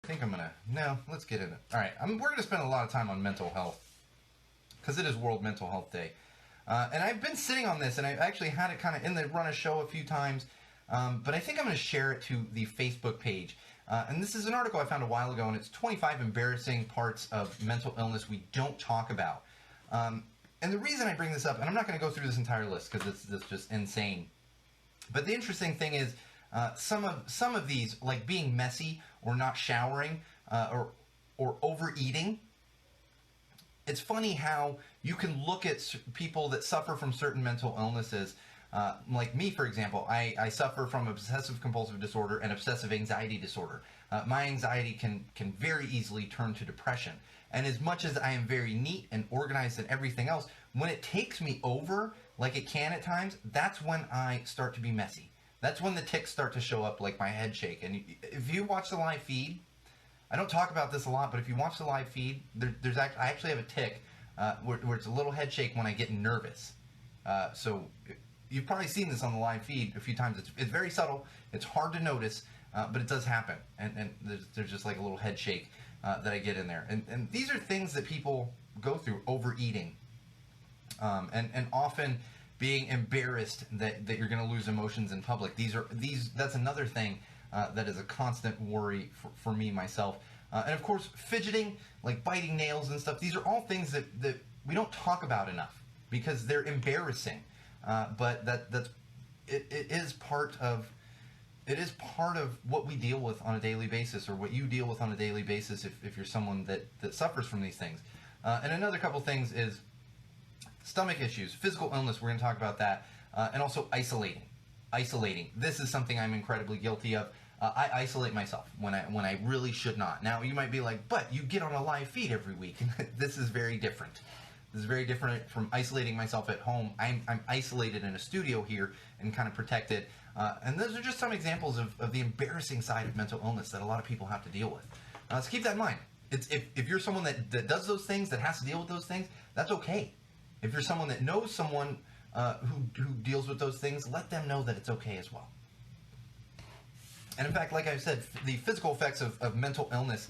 think I'm gonna, no, let's get in it. All right, we're gonna spend a lot of time on mental health because it is World Mental Health Day. And I've been sitting on this, and I've actually had it kind of in the run a show a few times, but I think I'm going to share it to the Facebook page. And this is an article I found a while ago, and it's 25 embarrassing parts of mental illness we don't talk about. And the reason I bring this up, and I'm not going to go through this entire list because it's just insane, but the interesting thing is some of these, like being messy or not showering or overeating. It's funny how you can look at people that suffer from certain mental illnesses. Like me, for example, I suffer from obsessive compulsive disorder and obsessive anxiety disorder. My anxiety can very easily turn to depression. And as much as I am very neat and organized and everything else, when it takes me over, like it can at times, that's when I start to be messy. That's when the tics start to show up, like my head shake. And if you watch the live feed, I don't talk about this a lot, but if you watch the live feed, I actually have a tic where it's a little head shake when I get nervous. So you've probably seen this on the live feed a few times. It's very subtle. It's hard to notice, but it does happen. And there's just like a little head shake that I get in there. And these are things that people go through: overeating, and often being embarrassed that you're going to lose emotions in public. That's another thing that is a constant worry for me myself. And of course, fidgeting, like biting nails and stuff. These are all things that we don't talk about enough because they're embarrassing. But it is part of what we deal with on a daily basis, or what you deal with on a daily basis if you're someone that suffers from these things. And another couple things is stomach issues, physical illness. We're going to talk about that, and also isolating. This is something I'm incredibly guilty of. I isolate myself when I really should not. Now you might be like, but you get on a live feed every week. This is very different. This is very different from isolating myself at home. I'm isolated in a studio here and kind of protected. And those are just some examples of the embarrassing side of mental illness that a lot of people have to deal with. So keep that in mind. If you're someone that does those things, that has to deal with those things, that's okay. If you're someone that knows someone who deals with those things, let them know that it's okay as well. And in fact, like I said, the physical effects of mental illness,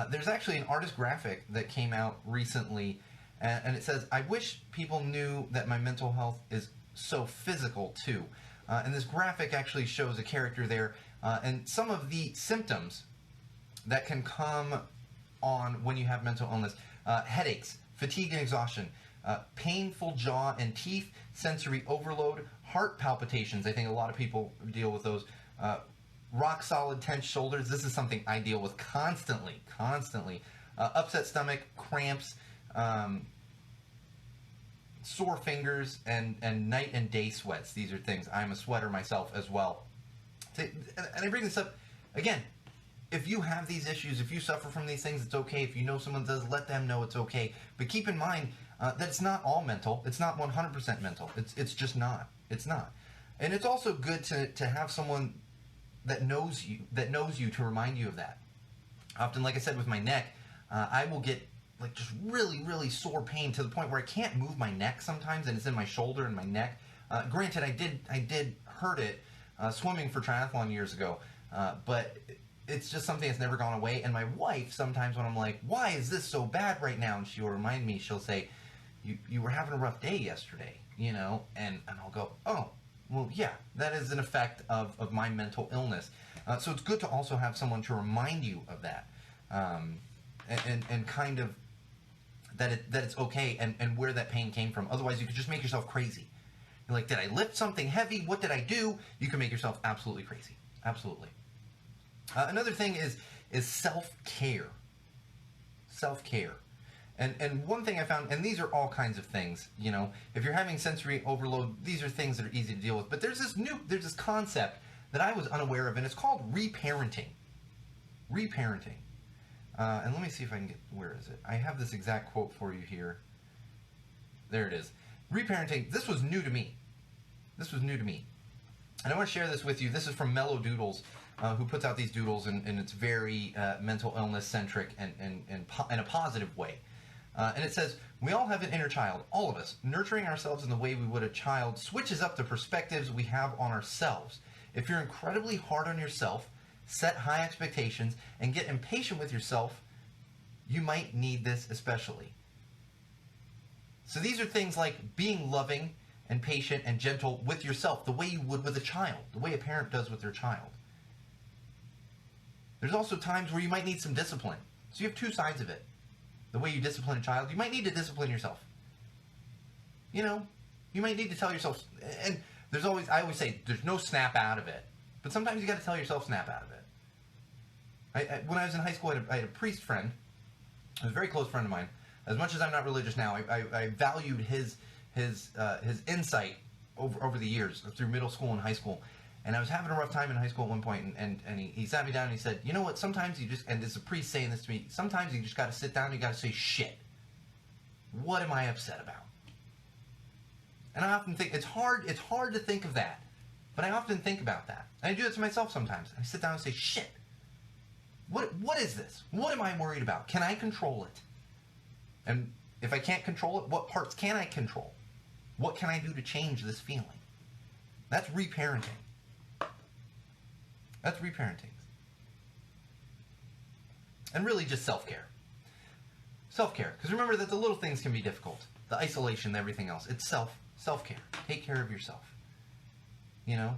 there's actually an artist graphic that came out recently, and it says, "I wish people knew that my mental health is so physical too." And this graphic actually shows a character there, and some of the symptoms that can come on when you have mental illness: headaches, fatigue and exhaustion, painful jaw and teeth, sensory overload, heart palpitations. I think a lot of people deal with those. Rock solid tense shoulders. This is something I deal with constantly. Upset stomach, cramps, sore fingers, and night and day sweats. These are things. I'm a sweater myself as well. And I bring this up again. If you have these issues, if you suffer from these things, it's okay. If you know someone does, let them know it's okay. But keep in mind that it's not all mental. It's not 100% mental. It's just not. It's not. And it's also good to have someone that knows you to remind you of that. Often, like I said, with my neck, I will get like just really, really sore pain to the point where I can't move my neck sometimes, and it's in my shoulder and my neck. Granted, I did hurt it swimming for triathlon years ago, but it's just something that's never gone away. And my wife, sometimes when I'm like, "Why is this so bad right now?" and she'll remind me, she'll say, "You were having a rough day yesterday," and I'll go, "Oh, well, yeah, that is an effect of my mental illness." So it's good to also have someone to remind you of that, and kind of that it's okay, and where that pain came from. Otherwise, you could just make yourself crazy. You're like, did I lift something heavy? What did I do? You can make yourself absolutely crazy. Absolutely. Another thing is self-care. Self-care. And one thing I found, and these are all kinds of things, if you're having sensory overload, these are things that are easy to deal with. But there's this concept that I was unaware of, and it's called reparenting. Reparenting. And let me see if I can get, where is it? I have this exact quote for you here. There it is. Reparenting, this was new to me. And I want to share this with you. This is from Mellow Doodles, who puts out these doodles, and it's very mental illness centric and in a positive way. And it says, "We all have an inner child, all of us. Nurturing ourselves in the way we would a child switches up the perspectives we have on ourselves. If you're incredibly hard on yourself, set high expectations, and get impatient with yourself, you might need this especially. So these are things like being loving and patient and gentle with yourself, the way you would with a child, the way a parent does with their child. There's also times where you might need some discipline. So you have two sides of it. The way you discipline a child, you might need to discipline yourself. You know, you might need to tell yourself, and I always say, there's no snap out of it. But sometimes you got to tell yourself snap out of it. When I was in high school, I had a priest friend, a very close friend of mine. As much as I'm not religious now, I valued his insight over the years, through middle school and high school. And I was having a rough time in high school at one point, and he sat me down and he said, you know what, sometimes you just, and this is a priest saying this to me, sometimes you just got to sit down and you got to say, shit. What am I upset about? And I often think, it's hard to think of that. But I often think about that. And I do it to myself sometimes. I sit down and say, shit. What is this? What am I worried about? Can I control it? And if I can't control it, what parts can I control? What can I do to change this feeling? That's reparenting. That's reparenting. And really just self-care. Self-care. Because remember that the little things can be difficult. The isolation, everything else. It's self-care. Take care of yourself. You know?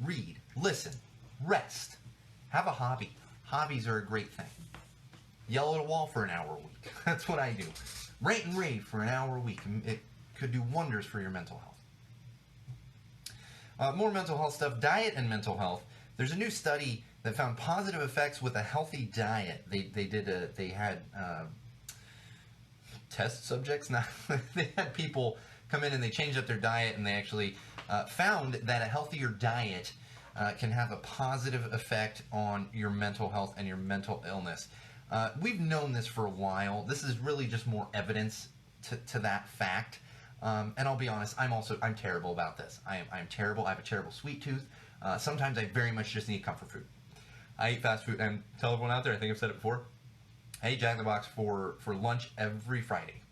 Read. Listen. Rest. Have a hobby. Hobbies are a great thing. Yell at a wall for an hour a week. That's what I do. Rant and rave for an hour a week. It could do wonders for your mental health. More mental health stuff. Diet and mental health. There's a new study that found positive effects with a healthy diet. They had test subjects. Now they had people come in and they changed up their diet, and they actually found that a healthier diet can have a positive effect on your mental health and your mental illness. We've known this for a while. This is really just more evidence to that fact. And I'll be honest, I'm terrible about this. I'm terrible. I have a terrible sweet tooth. Sometimes I very much just need comfort food. I eat fast food, and tell everyone out there, I think I've said it before, I eat Jack in the Box for lunch every Friday.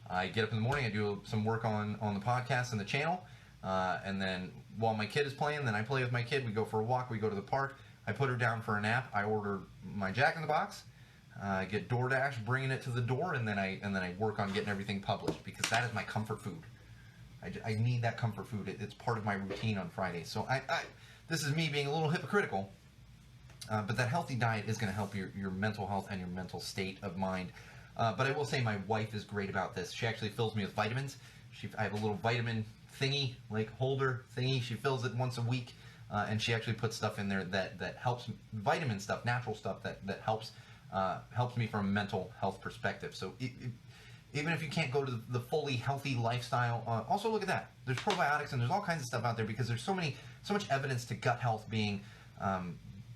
I get up in the morning, I do some work on the podcast and the channel, and then while my kid is playing, then I play with my kid, we go for a walk, we go to the park, I put her down for a nap, I order my Jack in the Box, I get DoorDash bringing it to the door, and then I work on getting everything published, because that is my comfort food. I need that comfort food. It's part of my routine on Fridays. So this is me being a little hypocritical, but that healthy diet is going to help your mental health and your mental state of mind. But I will say my wife is great about this. She actually fills me with vitamins. I have a little vitamin thingy, like holder thingy. She fills it once a week, and she actually puts stuff in there that helps, vitamin stuff, natural stuff that helps me from a mental health perspective. So even if you can't go to the fully healthy lifestyle, also look at that. There's probiotics and there's all kinds of stuff out there, because there's so much evidence to gut health being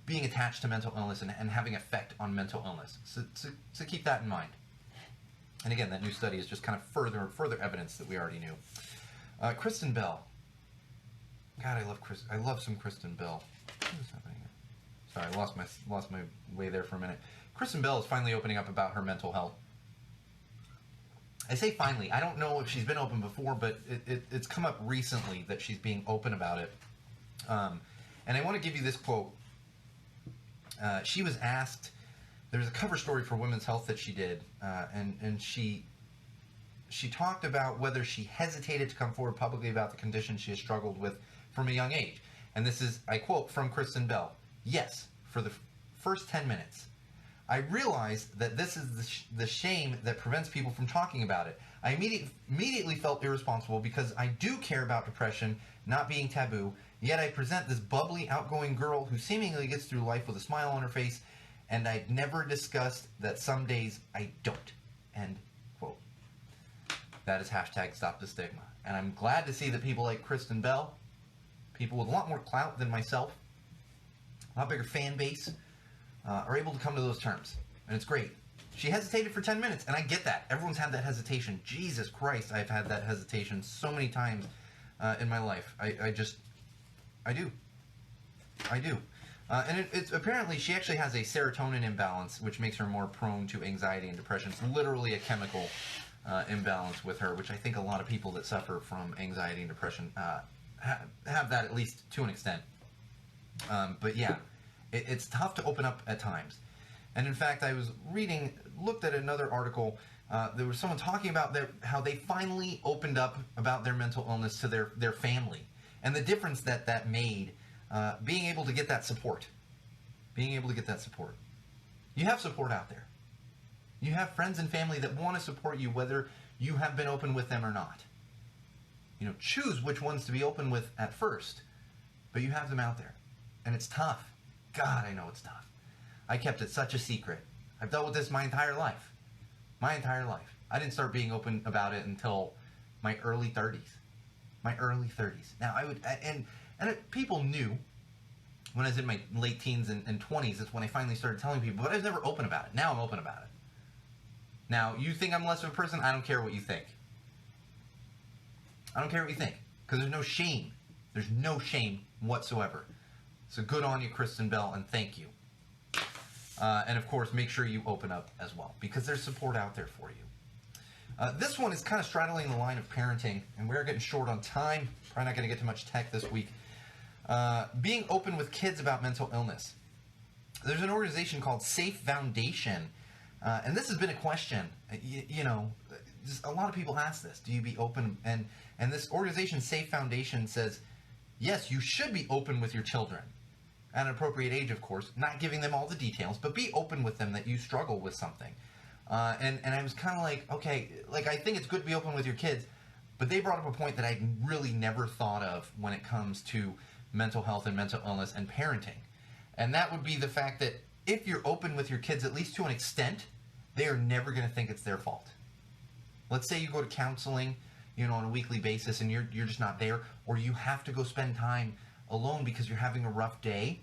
attached to mental illness and having effect on mental illness. So keep that in mind. And again, that new study is just kind of further evidence that we already knew. Kristen Bell. God, I love some Kristen Bell. What is happening here? Sorry, I lost my way there for a minute. Kristen Bell is finally opening up about her mental health. I say finally. I don't know if she's been open before, but it's come up recently that she's being open about it. And I want to give you this quote. She was asked, there's a cover story for Women's Health that she did, and she talked about whether she hesitated to come forward publicly about the condition she has struggled with from a young age. And this is, I quote from Kristen Bell, "Yes, for the first 10 minutes. I realized that this is the shame that prevents people from talking about it. I immediately felt irresponsible because I do care about depression not being taboo, yet I present this bubbly, outgoing girl who seemingly gets through life with a smile on her face, and I'd never discussed that some days I don't." End quote. That is hashtag Stop the Stigma. And I'm glad to see that people like Kristen Bell, people with a lot more clout than myself, a lot bigger fan base, are able to come to those terms. And it's great. She hesitated for 10 minutes, and I get that. Everyone's had that hesitation. Jesus Christ, I've had that hesitation so many times in my life. I do. And it's apparently she actually has a serotonin imbalance, which makes her more prone to anxiety and depression. It's literally a chemical imbalance with her, which I think a lot of people that suffer from anxiety and depression have that, at least to an extent. But yeah, It's tough to open up at times. And in fact, I was looked at another article. There was someone talking about how they finally opened up about their mental illness to their family, and the difference that made, being able to get that support. Being able to get that support. You have support out there. You have friends and family that want to support you, whether you have been open with them or not. Choose which ones to be open with at first, but you have them out there. And it's tough. God, I know it's tough. I kept it such a secret. I've dealt with this my entire life. My entire life. I didn't start being open about it until my early 30s. My early 30s. Now, people knew when I was in my late teens and 20s. That's when I finally started telling people, but I was never open about it. Now I'm open about it. Now, you think I'm less of a person? I don't care what you think. I don't care what you think, because there's no shame. There's no shame whatsoever. So good on you, Kristen Bell, and thank you. And of course, make sure you open up as well, because there's support out there for you. This one is kind of straddling the line of parenting, and we're getting short on time. Probably not going to get to much tech this week. Being open with kids about mental illness. There's an organization called Safe Foundation, and this has been a question. Just a lot of people ask this. Do you be open? And this organization, Safe Foundation, says, yes, you should be open with your children. At an appropriate age, of course, not giving them all the details, but be open with them that you struggle with something. And I was kind of like, okay, I think it's good to be open with your kids, but they brought up a point that I really never thought of when it comes to mental health and mental illness and parenting. And that would be the fact that if you're open with your kids, at least to an extent, they are never going to think it's their fault. Let's say you go to counseling, on a weekly basis, and you're just not there, or you have to go spend time alone because you're having a rough day.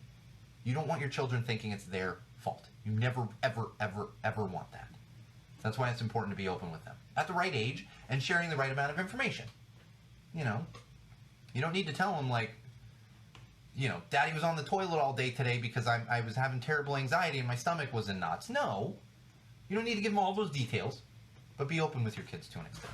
You don't want your children thinking it's their fault. You never, ever, ever, ever want that. That's why it's important to be open with them at the right age and sharing the right amount of information. You don't need to tell them Daddy was on the toilet all day today because I was having terrible anxiety and my stomach was in knots. No, you don't need to give them all those details, but be open with your kids to an extent.